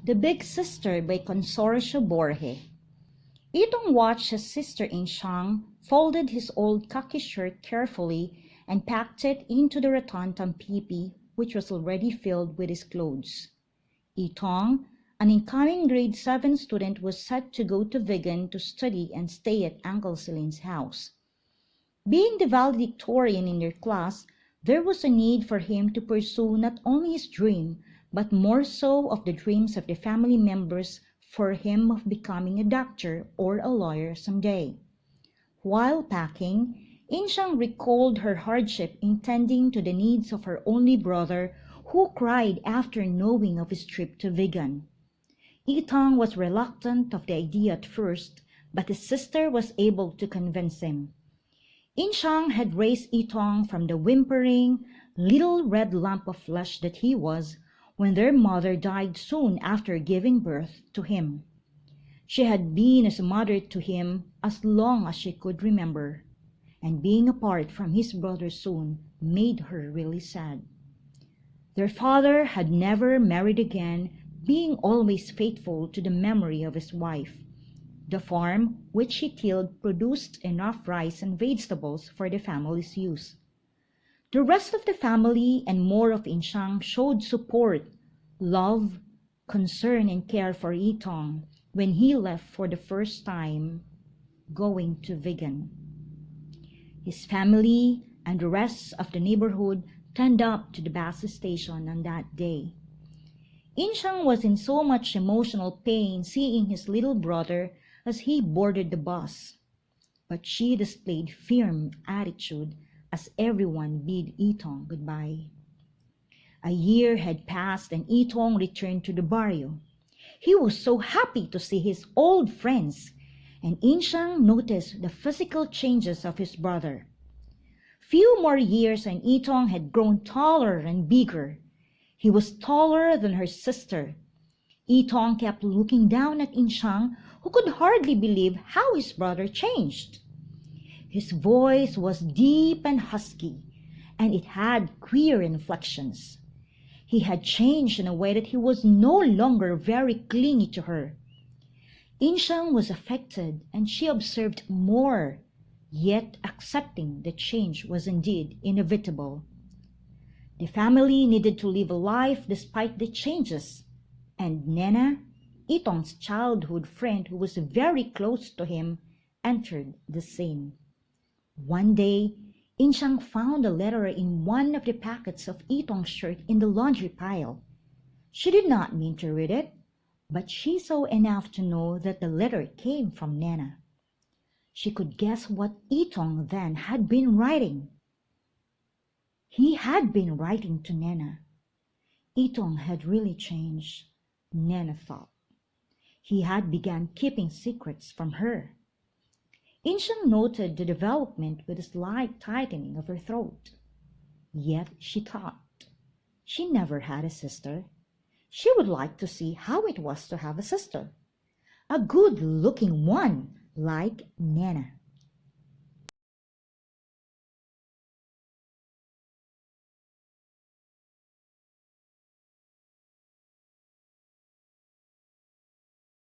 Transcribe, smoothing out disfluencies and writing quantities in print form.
The Big Sister by Consorcio Borje. Itong watched his sister Inshang, folded his old khaki shirt carefully, and packed it into the rattan pipi, which was already filled with his clothes. Itong, an incoming grade 7 student, was set to go to Vigan to study and stay at Uncle Celine's house. Being the valedictorian in their class, there was a need for him to pursue not only his dream, but more so of the dreams of the family members for him of becoming a doctor or a lawyer someday. While packing, Inshang recalled her hardship in tending to the needs of her only brother, who cried after knowing of his trip to Vigan. Itong was reluctant of the idea at first, but his sister was able to convince him. Inshang had raised Itong from the whimpering, little red lump of flesh that he was, when their mother died soon after giving birth to him. She had been as a mother to him as long as she could remember, and being apart from his brother soon made her really sad. Their father had never married again, being always faithful to the memory of his wife. The farm which he tilled produced enough rice and vegetables for the family's use. The rest of the family and more of Inshang showed support, love, concern, and care for Itong when he left for the first time, going to Vigan. His family and the rest of the neighborhood turned up to the bus station on that day. Inshang was in so much emotional pain seeing his little brother as he boarded the bus, but she displayed firm attitude as everyone bid Itong goodbye. A year had passed and Itong returned to the barrio. He was so happy to see his old friends, and Inshang noticed the physical changes of his brother. Few more years and Itong had grown taller and bigger. He was taller than her sister. Itong kept looking down at Inshang, who could hardly believe how his brother changed. His voice was deep and husky, and it had queer inflections. He had changed in a way that he was no longer very clingy to her. Inshang was affected, and she observed more, yet accepting the change was indeed inevitable. The family needed to live a life despite the changes, and Nena, Itong's childhood friend who was very close to him, entered the scene. One day, Inshang found a letter in one of the pockets of Itong's shirt in the laundry pile. She did not mean to read it, but she saw enough to know that the letter came from Nena. She could guess what Itong then had been writing. He had been writing to Nena. Itong had really changed, Nena thought. He had begun keeping secrets from her. Inshang noted the development with a slight tightening of her throat. Yet she thought, she never had a sister. She would like to see how it was to have a sister. A good-looking one like Nena.